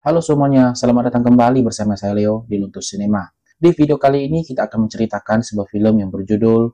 Halo semuanya, selamat datang kembali bersama saya Leo di Luntus Cinema. Di video kali ini kita akan menceritakan sebuah film yang berjudul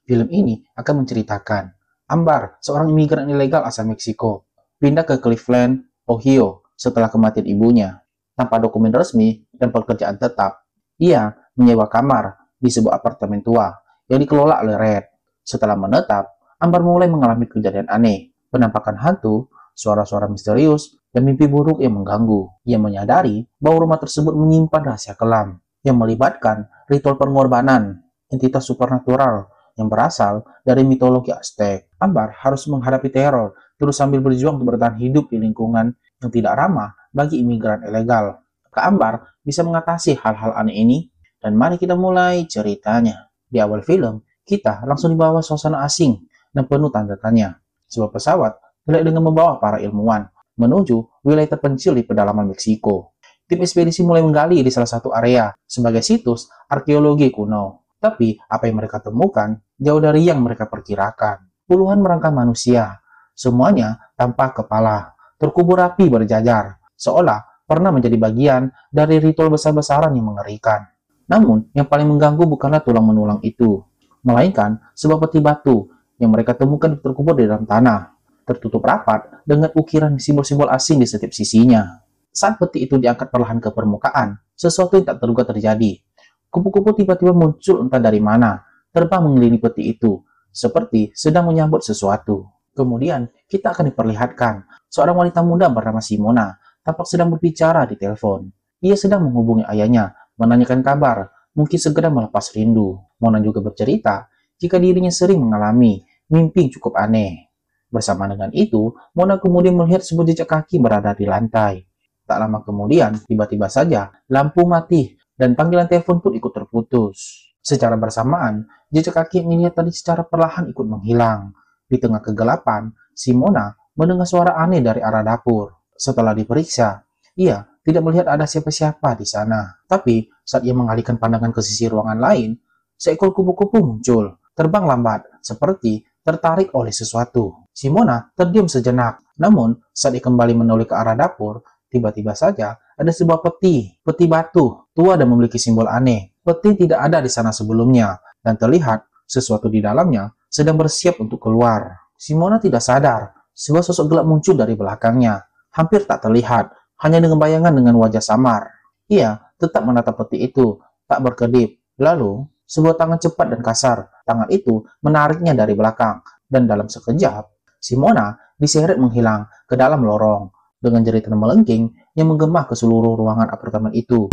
Film ini akan menceritakan Ambar, seorang imigran ilegal asal Meksiko, pindah ke Cleveland, Ohio setelah kematian ibunya. Tanpa dokumen resmi dan pekerjaan tetap, ia menyewa kamar di sebuah apartemen tua yang dikelola oleh Red. Setelah menetap, Ambar mulai mengalami kejadian aneh, penampakan hantu, suara-suara misterius, dan mimpi buruk yang mengganggu. Ia menyadari bahwa rumah tersebut menyimpan rahasia kelam yang melibatkan ritual pengorbanan, entitas supernatural yang berasal dari mitologi Aztec. Ambar harus menghadapi teror, terus sambil berjuang untuk bertahan hidup di lingkungan yang tidak ramah bagi imigran ilegal. Apakah Ambar bisa mengatasi hal-hal aneh ini? Dan mari kita mulai ceritanya. Di awal film, kita langsung dibawa suasana asing dan penuh tanda tanya. Sebuah pesawat terbang dengan membawa para ilmuwan menuju wilayah terpencil di pedalaman Meksiko. Tim ekspedisi mulai menggali di salah satu area sebagai situs arkeologi kuno. Tapi apa yang mereka temukan jauh dari yang mereka perkirakan. Puluhan merangkap manusia, semuanya tanpa kepala, terkubur rapi berjajar, seolah pernah menjadi bagian dari ritual besar-besaran yang mengerikan. Namun, yang paling mengganggu bukanlah tulang menulang itu, melainkan sebuah peti batu yang mereka temukan terkubur di dalam tanah, tertutup rapat dengan ukiran simbol-simbol asing di setiap sisinya. Saat peti itu diangkat perlahan ke permukaan, sesuatu yang tak terduga terjadi. Kupu-kupu tiba-tiba muncul entah dari mana, terbang mengelilingi peti itu, seperti sedang menyambut sesuatu. Kemudian, kita akan diperlihatkan seorang wanita muda bernama Simona, tampak sedang berbicara di telepon. Ia sedang menghubungi ayahnya, menanyakan kabar, mungkin segera melepas rindu. Mona juga bercerita jika dirinya sering mengalami mimpi cukup aneh. Bersama dengan itu, Mona kemudian melihat sebuah jejak kaki berada di lantai. Tak lama kemudian, tiba-tiba saja lampu mati dan panggilan telepon pun ikut terputus. Secara bersamaan, jejak kaki yang dilihat tadi secara perlahan ikut menghilang. Di tengah kegelapan, Simona mendengar suara aneh dari arah dapur. Setelah diperiksa, ia tidak melihat ada siapa-siapa di sana. Tapi saat ia mengalihkan pandangan ke sisi ruangan lain, seekor kupu-kupu muncul, terbang lambat, seperti tertarik oleh sesuatu. Simona terdiam sejenak, namun saat ia kembali menoleh ke arah dapur, tiba-tiba saja ada sebuah peti batu, tua dan memiliki simbol aneh. Peti tidak ada di sana sebelumnya, dan terlihat sesuatu di dalamnya sedang bersiap untuk keluar. Simona tidak sadar, sebuah sosok gelap muncul dari belakangnya, hampir tak terlihat, hanya dengan bayangan dengan wajah samar. Ia tetap menatap peti itu, tak berkedip. Lalu, sebuah tangan cepat dan kasar, tangan itu menariknya dari belakang, dan dalam sekejap, Simona diseret menghilang ke dalam lorong, dengan jeritan melengking yang menggema ke seluruh ruangan apartemen itu.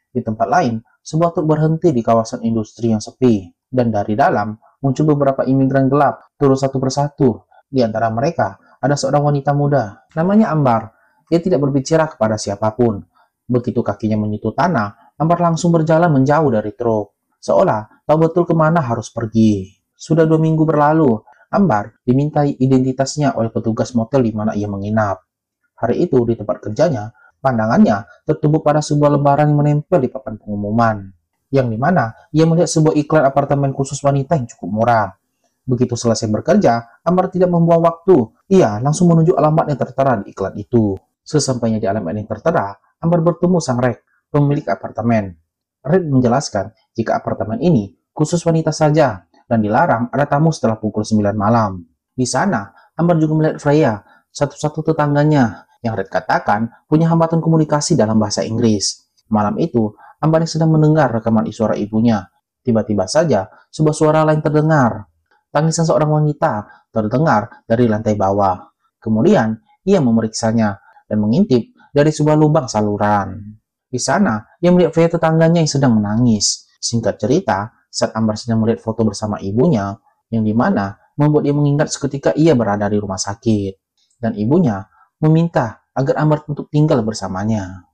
Di tempat lain, sebuah truk berhenti di kawasan industri yang sepi, dan dari dalam muncul beberapa imigran gelap, turun satu persatu. Di antara mereka, ada seorang wanita muda, namanya Ambar. Ia tidak berbicara kepada siapapun. Begitu kakinya menyentuh tanah, Ambar langsung berjalan menjauh dari truk, seolah tahu betul kemana harus pergi. Sudah 2 minggu berlalu, Ambar dimintai identitasnya oleh petugas motel di mana ia menginap. Hari itu di tempat kerjanya, pandangannya tertumbuk pada sebuah lembaran yang menempel di papan pengumuman, yang dimana ia melihat sebuah iklan apartemen khusus wanita yang cukup murah. Begitu selesai bekerja, Ambar tidak membuang waktu. Ia langsung menuju alamat yang tertera di iklan itu. Sesampainya di alamat yang tertera, Ambar bertemu sang Rek, pemilik apartemen. Red menjelaskan jika apartemen ini khusus wanita saja dan dilarang ada tamu setelah pukul 9 malam. Di sana, Ambar juga melihat Freya, satu-satu tetangganya, yang Red katakan punya hambatan komunikasi dalam bahasa Inggris. Malam itu, Ambar yang sedang mendengar rekaman suara ibunya. Tiba-tiba saja, sebuah suara lain terdengar. Tangisan seorang wanita terdengar dari lantai bawah. Kemudian, ia memeriksanya dan mengintip dari sebuah lubang saluran. Di sana, ia melihat Freya tetangganya yang sedang menangis. Singkat cerita, saat Ambar sedang melihat foto bersama ibunya, yang dimana membuat dia mengingat seketika ia berada di rumah sakit. Dan ibunya meminta agar Ambar untuk tinggal bersamanya.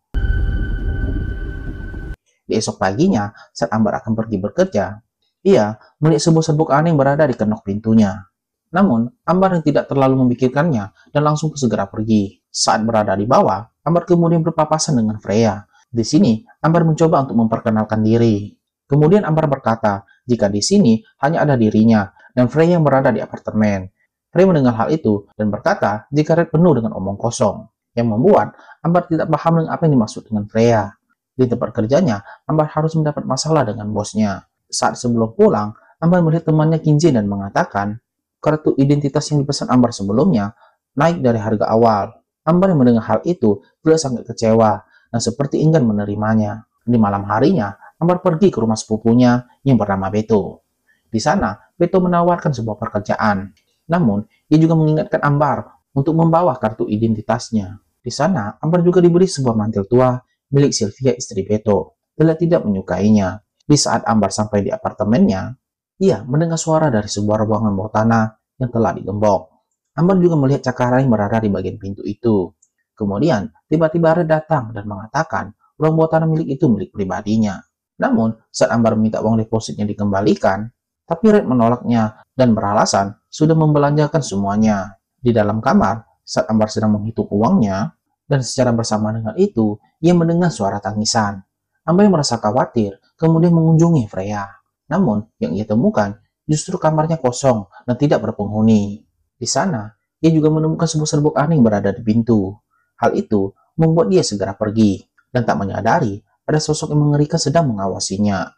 Di esok paginya, saat Ambar akan pergi bekerja, ia melihat sebuah serbuk aneh yang berada di kenok pintunya. Namun, Ambar yang tidak terlalu memikirkannya dan langsung segera pergi. Saat berada di bawah, Ambar kemudian berpapasan dengan Freya. Di sini, Ambar mencoba untuk memperkenalkan diri. Kemudian Ambar berkata, jika di sini hanya ada dirinya dan Freya yang berada di apartemen. Freya mendengar hal itu dan berkata jika Red penuh dengan omong kosong, yang membuat Ambar tidak paham dengan apa yang dimaksud dengan Freya. Di tempat kerjanya, Ambar harus mendapat masalah dengan bosnya. Saat sebelum pulang, Ambar melihat temannya Kinji dan mengatakan kartu identitas yang dipesan Ambar sebelumnya naik dari harga awal. Ambar yang mendengar hal itu sudah sangat kecewa dan seperti enggan menerimanya. Di malam harinya, Ambar pergi ke rumah sepupunya yang bernama Beto. Di sana, Beto menawarkan sebuah pekerjaan. Namun, ia juga mengingatkan Ambar untuk membawa kartu identitasnya. Di sana, Ambar juga diberi sebuah mantel tua milik Sylvia istri Beto. Bella tidak menyukainya. Di saat Ambar sampai di apartemennya, ia mendengar suara dari sebuah ruangan bawah tanah yang telah digembok. Ambar juga melihat Cakara yang berada di bagian pintu itu. Kemudian, tiba-tiba Red datang dan mengatakan ruang bawah tanah milik itu milik pribadinya. Namun, saat Ambar meminta uang depositnya dikembalikan, tapi Red menolaknya dan beralasan sudah membelanjakan semuanya. Di dalam kamar, saat Ambar sedang menghitung uangnya, dan secara bersamaan dengan itu, ia mendengar suara tangisan. Ambar merasa khawatir, kemudian mengunjungi Freya. Namun, yang ia temukan justru kamarnya kosong dan tidak berpenghuni. Di sana, ia juga menemukan sebuah serbuk aneh yang berada di pintu. Hal itu membuat dia segera pergi, dan tak menyadari ada sosok yang mengerikan sedang mengawasinya.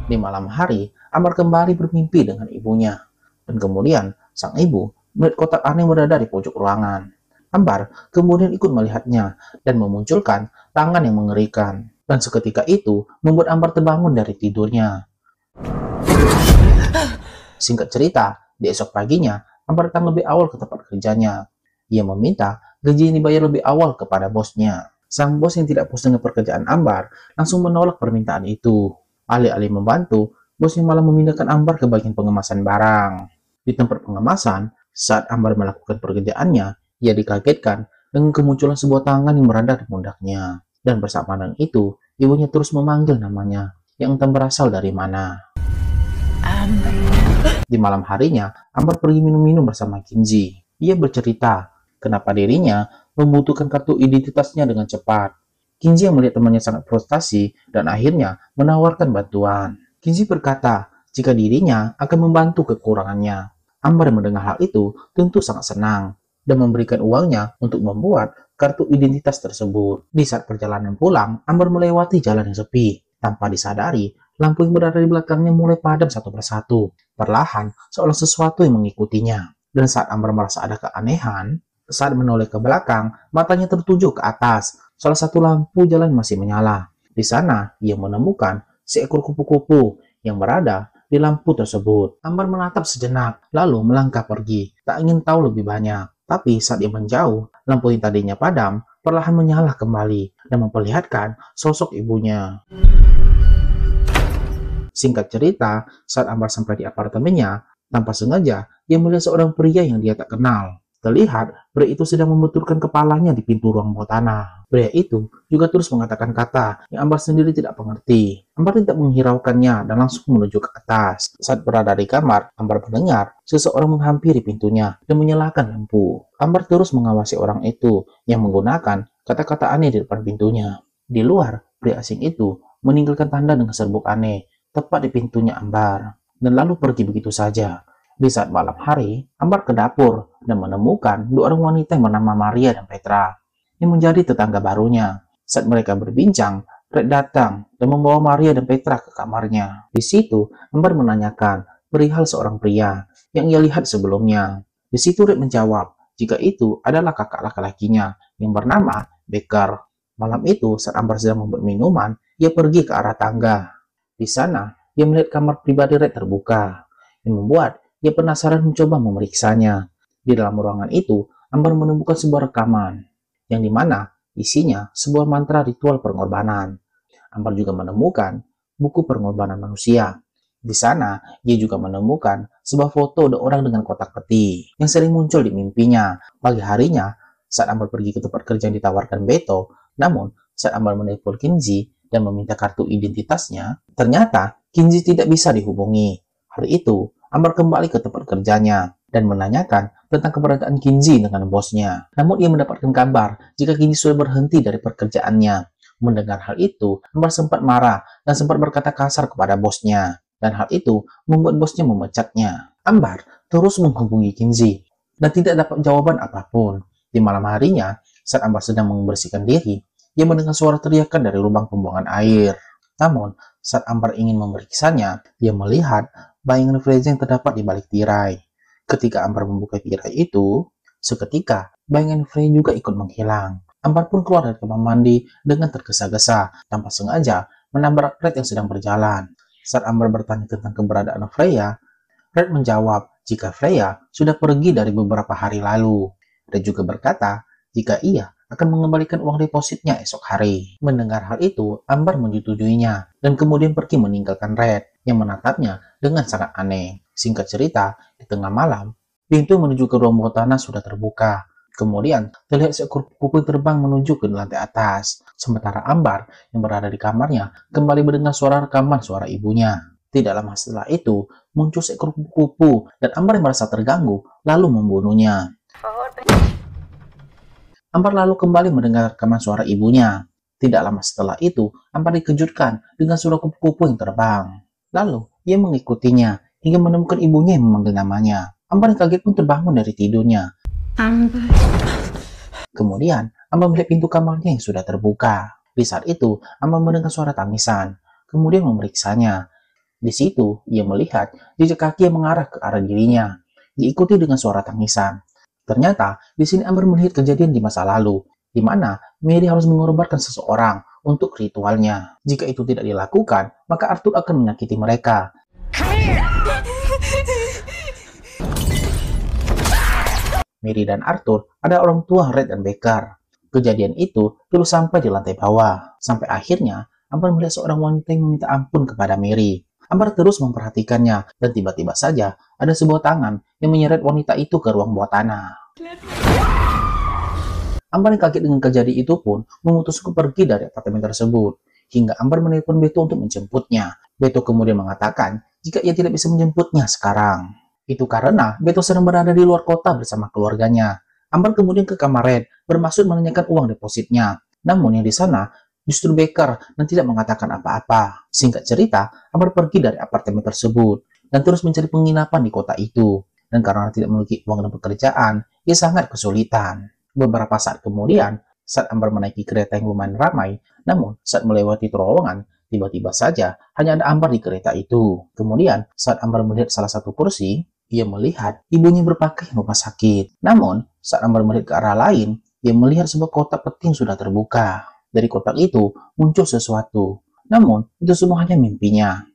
Di malam hari, Ambar kembali bermimpi dengan ibunya. Dan kemudian, sang ibu melihat kotak aneh berada di pojok ruangan. Ambar kemudian ikut melihatnya dan memunculkan tangan yang mengerikan. Dan seketika itu membuat Ambar terbangun dari tidurnya. Singkat cerita, di esok paginya, Ambar datang lebih awal ke tempat kerjanya. Ia meminta gaji yang dibayar lebih awal kepada bosnya. Sang bos yang tidak puas dengan pekerjaan Ambar langsung menolak permintaan itu. Alih-alih membantu, bosnya malah memindahkan Ambar ke bagian pengemasan barang. Di tempat pengemasan, saat Ambar melakukan pekerjaannya, ia dikagetkan dengan kemunculan sebuah tangan yang berada di pundaknya. Dan bersamaan dengan itu, ibunya terus memanggil namanya, yang entah berasal dari mana. Di malam harinya, Ambar pergi minum-minum bersama Kinji. Ia bercerita kenapa dirinya membutuhkan kartu identitasnya dengan cepat. Kinji yang melihat temannya sangat frustasi dan akhirnya menawarkan bantuan. Kinji berkata jika dirinya akan membantu kekurangannya. Ambar yang mendengar hal itu tentu sangat senang dan memberikan uangnya untuk membuat kartu identitas tersebut. Di saat perjalanan pulang, Ambar melewati jalan yang sepi. Tanpa disadari, lampu yang berada di belakangnya mulai padam satu persatu. Perlahan, seolah sesuatu yang mengikutinya. Dan saat Ambar merasa ada keanehan, saat menoleh ke belakang, matanya tertuju ke atas. Salah satu lampu jalan masih menyala. Di sana, ia menemukan seekor kupu-kupu yang berada di lampu tersebut. Ambar menatap sejenak, lalu melangkah pergi. Tak ingin tahu lebih banyak. Tapi saat ia menjauh, lampu yang tadinya padam perlahan menyala kembali dan memperlihatkan sosok ibunya. Singkat cerita, saat Ambar sampai di apartemennya, tanpa sengaja ia melihat seorang pria yang dia tak kenal. Terlihat pria itu sedang membetulkan kepalanya di pintu ruang bawah tanah. Pria itu juga terus mengatakan kata yang Ambar sendiri tidak mengerti. Ambar tidak menghiraukannya dan langsung menuju ke atas. Saat berada di kamar, Ambar mendengar seseorang menghampiri pintunya dan menyalakan lampu. Ambar terus mengawasi orang itu yang menggunakan kata-kata aneh di depan pintunya. Di luar, pria asing itu meninggalkan tanda dengan serbuk aneh tepat di pintunya Ambar dan lalu pergi begitu saja. Di saat malam hari, Ambar ke dapur dan menemukan dua orang wanita yang bernama Maria dan Petra yang menjadi tetangga barunya. Saat mereka berbincang, Red datang dan membawa Maria dan Petra ke kamarnya. Di situ, Ambar menanyakan perihal seorang pria yang ia lihat sebelumnya. Di situ Red menjawab jika itu adalah kakak laki-lakinya yang bernama Becker. Malam itu, saat Ambar sedang membuat minuman, ia pergi ke arah tangga. Di sana, ia melihat kamar pribadi Red terbuka, yang membuat ia penasaran mencoba memeriksanya. Di dalam ruangan itu, Ambar menemukan sebuah rekaman, yang dimana isinya sebuah mantra ritual pengorbanan. Ambar juga menemukan buku pengorbanan manusia. Di sana, ia juga menemukan sebuah foto orang dengan kotak peti, yang sering muncul di mimpinya. Pagi harinya, saat Ambar pergi ke tempat kerja yang ditawarkan Beto, namun saat Ambar menelpon Kinji dan meminta kartu identitasnya, ternyata Kinji tidak bisa dihubungi. Hari itu, Ambar kembali ke tempat kerjanya dan menanyakan tentang keberadaan Kinji dengan bosnya. Namun ia mendapatkan kabar jika Kinji sudah berhenti dari pekerjaannya. Mendengar hal itu, Ambar sempat marah dan sempat berkata kasar kepada bosnya. dan hal itu membuat bosnya memecatnya. Ambar terus menghubungi Kinzie dan tidak dapat jawaban apapun. Di malam harinya, saat Ambar sedang membersihkan diri, ia mendengar suara teriakan dari lubang pembuangan air. Namun, saat Ambar ingin memeriksanya, dia melihat bayangan Freza yang terdapat di balik tirai. Ketika Ambar membuka tirai itu, seketika bayangan Frey juga ikut menghilang. Ambar pun keluar dari kamar mandi dengan tergesa-gesa, tanpa sengaja menabrak Red yang sedang berjalan. Saat Ambar bertanya tentang keberadaan Freya, Red menjawab jika Freya sudah pergi dari beberapa hari lalu. Red juga berkata jika ia akan mengembalikan uang depositnya esok hari. Mendengar hal itu, Ambar menyetujuinya dan kemudian pergi meninggalkan Red yang menatapnya dengan sangat aneh. Singkat cerita, di tengah malam, pintu menuju ke ruang bawah tanah sudah terbuka. Kemudian, terlihat seekor kupu terbang menuju ke lantai atas. Sementara Ambar yang berada di kamarnya kembali mendengar suara rekaman suara ibunya. Tidak lama setelah itu, muncul seekor kupu-kupu dan Ambar yang merasa terganggu lalu membunuhnya. Ambar lalu kembali mendengar rekaman suara ibunya. Tidak lama setelah itu, Ambar dikejutkan dengan suara kupu-kupu yang terbang. Lalu, ia mengikutinya hingga menemukan ibunya yang memanggil namanya. Ambar yang kaget pun terbangun dari tidurnya. Kemudian, Ambar melihat pintu kamarnya yang sudah terbuka. Di saat itu, Ambar mendengar suara tangisan, kemudian memeriksanya. Di situ, ia melihat jejak kaki yang mengarah ke arah dirinya, diikuti dengan suara tangisan. Ternyata, di sini Ambar melihat kejadian di masa lalu, di mana Mary harus mengorbankan seseorang untuk ritualnya. Jika itu tidak dilakukan, maka Arthur akan menyakiti mereka. Mary dan Arthur adalah orang tua Red dan Becker. Kejadian itu terus sampai di lantai bawah. Sampai akhirnya, Ambar melihat seorang wanita yang meminta ampun kepada Mary. Ambar terus memperhatikannya, dan tiba-tiba saja ada sebuah tangan yang menyeret wanita itu ke ruang bawah tanah. Ambar yang kaget dengan kejadian itu pun memutuskan pergi dari apartemen tersebut, hingga Ambar menelpon Beto untuk menjemputnya. Beto kemudian mengatakan jika ia tidak bisa menjemputnya sekarang. Itu karena Beto sedang berada di luar kota bersama keluarganya. Ambar kemudian ke kamar Red, bermaksud menanyakan uang depositnya. Namun yang di sana justru Becker dan tidak mengatakan apa-apa. Singkat cerita, Ambar pergi dari apartemen tersebut dan terus mencari penginapan di kota itu. Dan karena tidak memiliki uang dan pekerjaan, ia sangat kesulitan. Beberapa saat kemudian, saat Ambar menaiki kereta yang lumayan ramai, namun saat melewati terowongan, tiba-tiba saja hanya ada Ambar di kereta itu. Kemudian, saat Ambar melihat salah satu kursi, ia melihat ibunya berpakaian rumah sakit. Namun, saat Ambar melihat ke arah lain, ia melihat sebuah kotak peti yang sudah terbuka. Dari kotak itu muncul sesuatu. Namun, itu semua hanya mimpinya.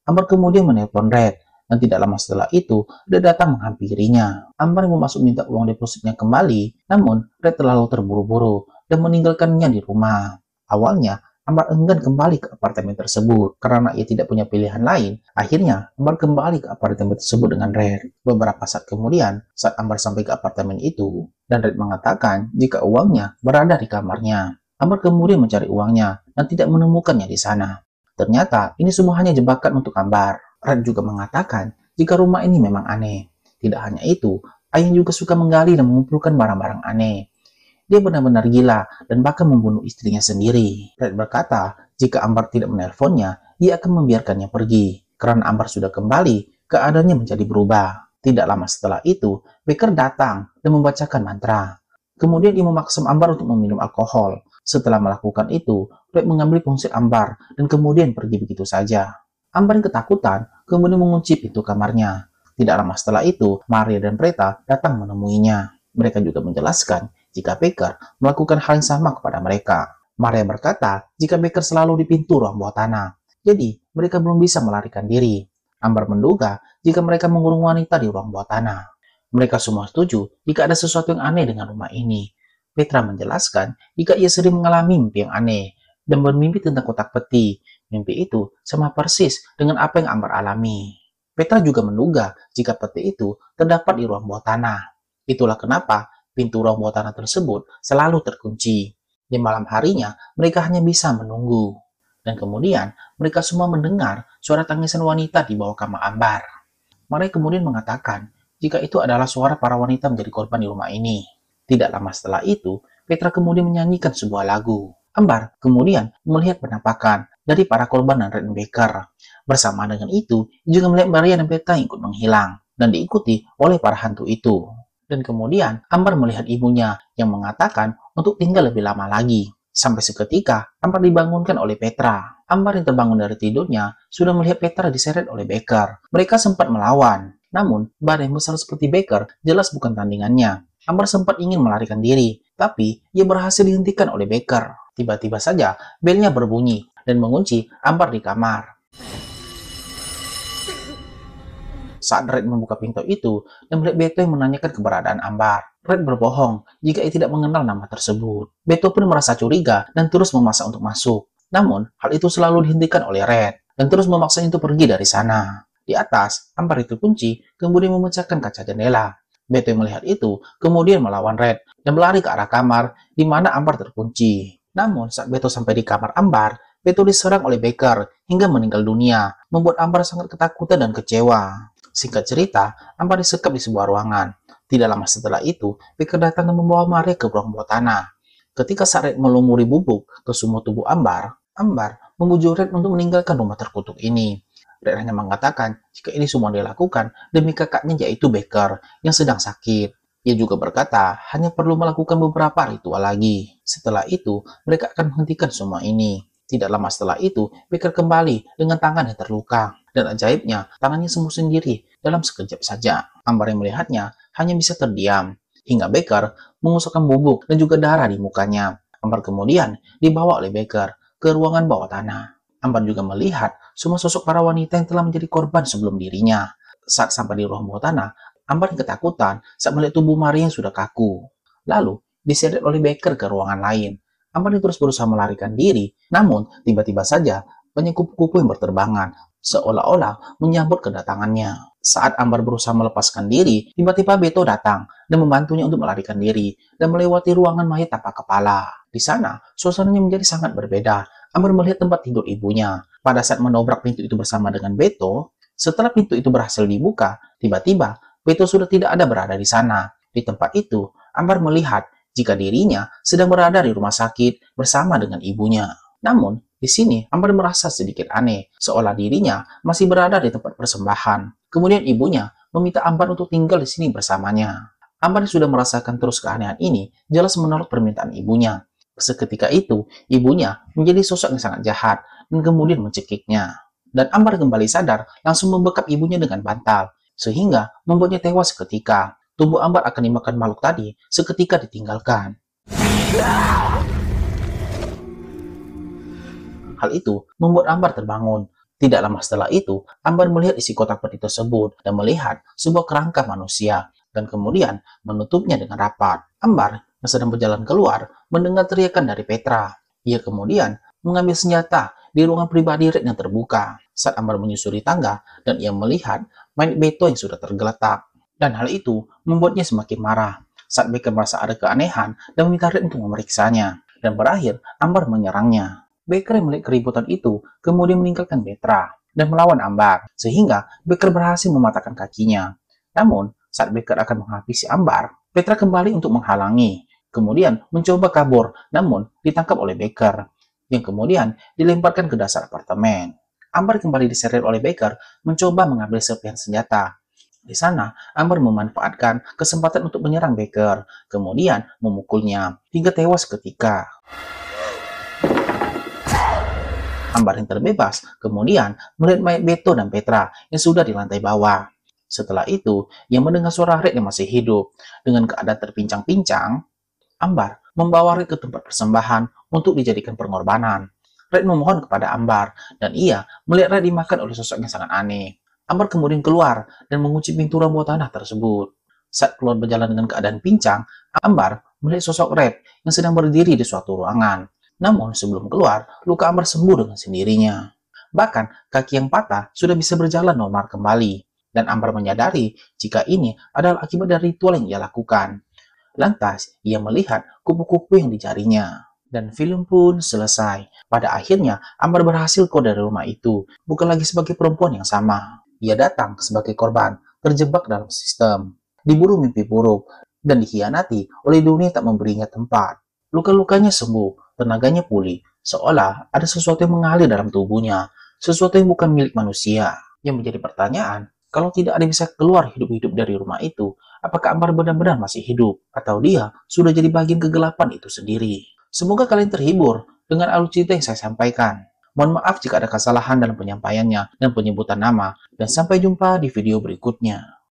Ambar kemudian menelpon Red, dan tidak lama setelah itu, dia datang menghampirinya. Ambar yang bermaksud minta uang depositnya kembali, namun Red terlalu terburu-buru dan meninggalkannya di rumah. Awalnya, Ambar enggan kembali ke apartemen tersebut karena ia tidak punya pilihan lain. Akhirnya, Ambar kembali ke apartemen tersebut dengan Red. Beberapa saat kemudian, saat Ambar sampai ke apartemen itu, dan Red mengatakan jika uangnya berada di kamarnya. Ambar kemudian mencari uangnya dan tidak menemukannya di sana. Ternyata, ini semua hanya jebakan untuk Ambar. Red juga mengatakan jika rumah ini memang aneh. Tidak hanya itu, ayahnya juga suka menggali dan mengumpulkan barang-barang aneh. Dia benar-benar gila dan bahkan membunuh istrinya sendiri. Red berkata, jika Ambar tidak menelponnya, ia akan membiarkannya pergi. Karena Ambar sudah kembali, keadaannya menjadi berubah. Tidak lama setelah itu, Becker datang dan membacakan mantra. Kemudian ia memaksa Ambar untuk meminum alkohol. Setelah melakukan itu, Red mengambil ponsel Ambar dan kemudian pergi begitu saja. Ambar yang ketakutan kemudian mengunci pintu kamarnya. Tidak lama setelah itu, Maria dan Preta datang menemuinya. Mereka juga menjelaskan jika Becker melakukan hal yang sama kepada mereka. Maria berkata jika Becker selalu di pintu ruang bawah tanah, jadi mereka belum bisa melarikan diri. Ambar menduga jika mereka mengurung wanita di ruang bawah tanah. Mereka semua setuju jika ada sesuatu yang aneh dengan rumah ini. Petra menjelaskan jika ia sering mengalami mimpi yang aneh dan bermimpi tentang kotak peti. Mimpi itu sama persis dengan apa yang Ambar alami. Petra juga menduga jika peti itu terdapat di ruang bawah tanah. Itulah kenapa pintu ruang bawah tanah tersebut selalu terkunci. Di malam harinya, mereka hanya bisa menunggu. Dan kemudian, mereka semua mendengar suara tangisan wanita di bawah kamar Ambar. Mereka kemudian mengatakan jika itu adalah suara para wanita menjadi korban di rumah ini. Tidak lama setelah itu, Petra kemudian menyanyikan sebuah lagu. Ambar kemudian melihat penampakan dari para korban dan Red dan Baker. Bersama dengan itu, juga melihat Maria dan Petra yang ikut menghilang dan diikuti oleh para hantu itu. Dan kemudian, Ambar melihat ibunya yang mengatakan untuk tinggal lebih lama lagi. Sampai seketika, Ambar dibangunkan oleh Petra. Ambar yang terbangun dari tidurnya sudah melihat Petra diseret oleh Baker. Mereka sempat melawan. Namun, badai besar seperti Baker jelas bukan tandingannya. Ambar sempat ingin melarikan diri, tapi ia berhasil dihentikan oleh Baker. Tiba-tiba saja, belnya berbunyi dan mengunci Ambar di kamar. Saat Red membuka pintu itu dan melihat Beto yang menanyakan keberadaan Ambar, Red berbohong jika ia tidak mengenal nama tersebut. Beto pun merasa curiga dan terus memaksa untuk masuk. Namun, hal itu selalu dihentikan oleh Red dan terus memaksanya untuk pergi dari sana. Di atas, Ambar itu kunci, kemudian memecahkan kaca jendela. Beto yang melihat itu, kemudian melawan Red dan berlari ke arah kamar di mana Ambar terkunci. Namun, saat Beto sampai di kamar Ambar, Beto diserang oleh Baker hingga meninggal dunia, membuat Ambar sangat ketakutan dan kecewa. Singkat cerita, Ambar disekap di sebuah ruangan. Tidak lama setelah itu, Baker datang dan membawa Maria ke ruang bawah tanah. Ketika saat Red melumuri bubuk ke semua tubuh Ambar, Ambar membujuk Red untuk meninggalkan rumah terkutuk ini. Red hanya mengatakan jika ini semua dilakukan demi kakaknya yaitu Baker yang sedang sakit. Ia juga berkata hanya perlu melakukan beberapa ritual lagi. Setelah itu, mereka akan menghentikan semua ini. Tidak lama setelah itu, Baker kembali dengan tangan yang terluka. Dan ajaibnya, tangannya sembuh sendiri dalam sekejap saja. Ambar yang melihatnya hanya bisa terdiam. Hingga Baker mengusapkan bubuk dan juga darah di mukanya. Ambar kemudian dibawa oleh Baker ke ruangan bawah tanah. Ambar juga melihat semua sosok para wanita yang telah menjadi korban sebelum dirinya. Saat sampai di ruang bawah tanah, Ambar yang ketakutan saat melihat tubuh Maria yang sudah kaku. Lalu, diseret oleh Baker ke ruangan lain. Ambar terus berusaha melarikan diri, namun tiba-tiba saja banyak kupu-kupu yang berterbangan, seolah-olah menyambut kedatangannya. Saat Ambar berusaha melepaskan diri, tiba-tiba Beto datang dan membantunya untuk melarikan diri dan melewati ruangan mayat tanpa kepala. Di sana, suasananya menjadi sangat berbeda. Ambar melihat tempat tidur ibunya. Pada saat menobrak pintu itu bersama dengan Beto, setelah pintu itu berhasil dibuka, tiba-tiba Beto sudah tidak ada berada di sana. Di tempat itu, Ambar melihat jika dirinya sedang berada di rumah sakit bersama dengan ibunya. Namun, di sini Ambar merasa sedikit aneh, seolah dirinya masih berada di tempat persembahan. Kemudian ibunya meminta Ambar untuk tinggal di sini bersamanya. Ambar yang sudah merasakan terus keanehan ini, jelas menolak permintaan ibunya. Seketika itu, ibunya menjadi sosok yang sangat jahat dan kemudian mencekiknya. Dan Ambar kembali sadar, langsung membekap ibunya dengan bantal, sehingga membuatnya tewas seketika. Tubuh Ambar akan dimakan makhluk tadi seketika ditinggalkan. Hal itu membuat Ambar terbangun. Tidak lama setelah itu, Ambar melihat isi kotak peti tersebut dan melihat sebuah kerangka manusia dan kemudian menutupnya dengan rapat. Ambar yang sedang berjalan keluar mendengar teriakan dari Petra. Ia kemudian mengambil senjata di ruangan pribadi Red yang terbuka. Saat Ambar menyusuri tangga dan ia melihat mayat Beto yang sudah tergeletak. Dan hal itu membuatnya semakin marah. Saat Baker merasa ada keanehan dan meminta Red untuk memeriksanya. Dan berakhir, Ambar menyerangnya. Baker yang melihat keributan itu kemudian meninggalkan Petra dan melawan Ambar. Sehingga Baker berhasil mematahkan kakinya. Namun, saat Baker akan menghabisi Ambar, Petra kembali untuk menghalangi. Kemudian mencoba kabur, namun ditangkap oleh Baker. Yang kemudian dilemparkan ke dasar apartemen. Ambar kembali diseret oleh Baker mencoba mengambil serpihan senjata. Di sana, Ambar memanfaatkan kesempatan untuk menyerang Baker, kemudian memukulnya hingga tewas seketika. Ambar yang terbebas, kemudian melihat mayat Beto dan Petra yang sudah di lantai bawah. Setelah itu, ia mendengar suara Red yang masih hidup. Dengan keadaan terpincang-pincang, Ambar membawa Red ke tempat persembahan untuk dijadikan pengorbanan. Red memohon kepada Ambar, dan ia melihat Red dimakan oleh sosok yang sangat aneh. Ambar kemudian keluar dan mengunci pintu ruang bawah tanah tersebut. Saat keluar berjalan dengan keadaan pincang, Ambar melihat sosok Red yang sedang berdiri di suatu ruangan. Namun sebelum keluar, luka Ambar sembuh dengan sendirinya. Bahkan kaki yang patah sudah bisa berjalan normal kembali. Dan Ambar menyadari jika ini adalah akibat dari ritual yang ia lakukan. Lantas, ia melihat kupu-kupu yang di jarinya. Dan film pun selesai. Pada akhirnya, Ambar berhasil keluar dari rumah itu, bukan lagi sebagai perempuan yang sama. Ia datang sebagai korban, terjebak dalam sistem, diburu mimpi buruk, dan dikhianati oleh dunia tak memberinya tempat. Luka-lukanya sembuh, tenaganya pulih, seolah ada sesuatu yang mengalir dalam tubuhnya, sesuatu yang bukan milik manusia. Yang menjadi pertanyaan, kalau tidak ada yang bisa keluar hidup-hidup dari rumah itu, apakah Ambar benar-benar masih hidup? Atau dia sudah jadi bagian kegelapan itu sendiri? Semoga kalian terhibur dengan alur cerita yang saya sampaikan. Mohon maaf jika ada kesalahan dalam penyampaiannya dan penyebutan nama, dan sampai jumpa di video berikutnya.